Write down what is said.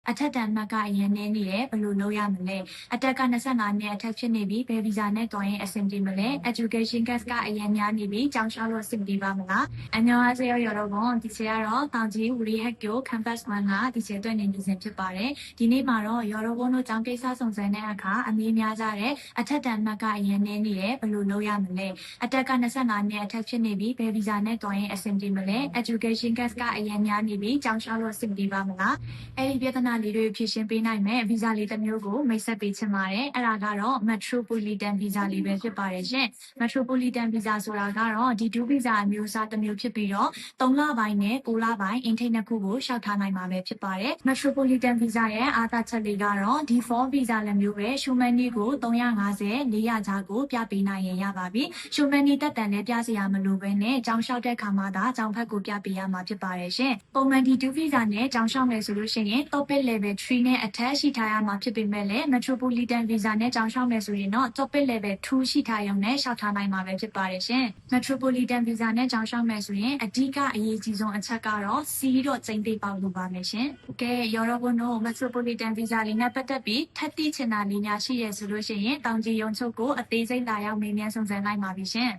အထက်တန်းမှတ်ကအရင်နည်းနေတယ်ဘယ်လိုလုပ်ရမလဲအတက်က25နှစ်အထက်ဖြစ်နေပြီဘယ်ဗီဇာနဲ့တွင်ရင်အဆင်ပြေမလဲ education gap ကအရင်များနေပြီကျောင်းလျှောက်လို့အဆင်ပြေပါမလား안녕하세요 여러분ဒီချက်ကတော့တောင်ကြီးဝရီဟက်ကျို campus 1ကဒီချက်တွေ့နေစဉ်ဖြစ်ပါတယ်ဒီနေ့မှာတော့ 여러분တို့ကျောင်းကိစ္စစုံစမ်းတဲ့အခါအမေးများကြတဲ့အထက်တန်းမှတ်ကအရင်နည်းနေတယ်ဘယ်လိုလုပ်ရမလဲအတက်က25နှစ်အထက်ဖြစ်နေပြီဘယ်ဗီဇာနဲ့တွင်ရင်အဆင်ပြေမလဲ education gap ကအရင်များနေပြီကျောင်းလျှောက်လို့အဆင်ပြေပါမလားအဲ့ဒီပြဿနာလေးတွေဖြေရှင်းပေးနိုင်မယ်ဗီဇာလေးတစ်မျိုးကိုမိတ်ဆက်ပေးချင်ပါတယ်အဲ့ဒါကတော့ metropolitan visa လေးပဲဖြစ်ပါတယ်ရှင် metropolitan visa ဆိုတာကတော့ဒီ2 visa အမျိုးအစားတစ်မျိုးဖြစ်ပြီးတော့3လပိုင်းနဲ့9လပိုင်းအင်ထိတ်နှစ်ခုကိုရှောက်ထားနိုင်မှာပဲဖြစ်ပါတယ် metropolitan visa ရဲ့အားသာချက်လေးကတော့ဒီ4 visa လည်းမျိုးပဲရှုမန်နီကို350 400ကြားကိုပြပေးနိုင်ရင်ရပါပြီရှုမန်နီတက်တန်နဲ့ပြစရာမလိုဘဲနဲ့ကျောင်းလျှောက်တဲ့ခါမှာဒါကျောင်းဖက်ကိုပြပေးရမှာဖြစ်ပါတယ်ရှင်ပုံမှန်ဒီ2 visa နဲ့ကျောင်းလျှောက်မယ်ဆိုလို့ရှိရင် topic level 3နဲ့အထက်ရှိထားရမှာဖြစ်ပေမဲ့လည်း metropolitan visa နဲ့ကျောင်းလျှောက်မယ်ဆိုရင်တော့ topic level 2ရှိထားရုံနဲ့လျှောက်ထားနိုင်မှာပဲဖြစ်ပါတယ်ရှင် metropolitan visa နဲ့ကျောင်းလျှောက်မယ်ဆိုရင်အဓိကအရေးကြီးဆုံးအချက်ကတော့ C တော့ကျိန်းသေးပေါက်လို့ပါမယ်ရှင်ကဲ 여러분တို့ metropolitan visa လေးနဲ့ပတ်သက်ပြီးထပ်သိချင်တာလေးများရှိရဆိုလို့ရှိရင်တောင်ကြီးရုံချုပ်ကိုအသေးစိတ်လာရောက်မေးမြန်းစုံစမ်းနိုင်ပါပြီရှင်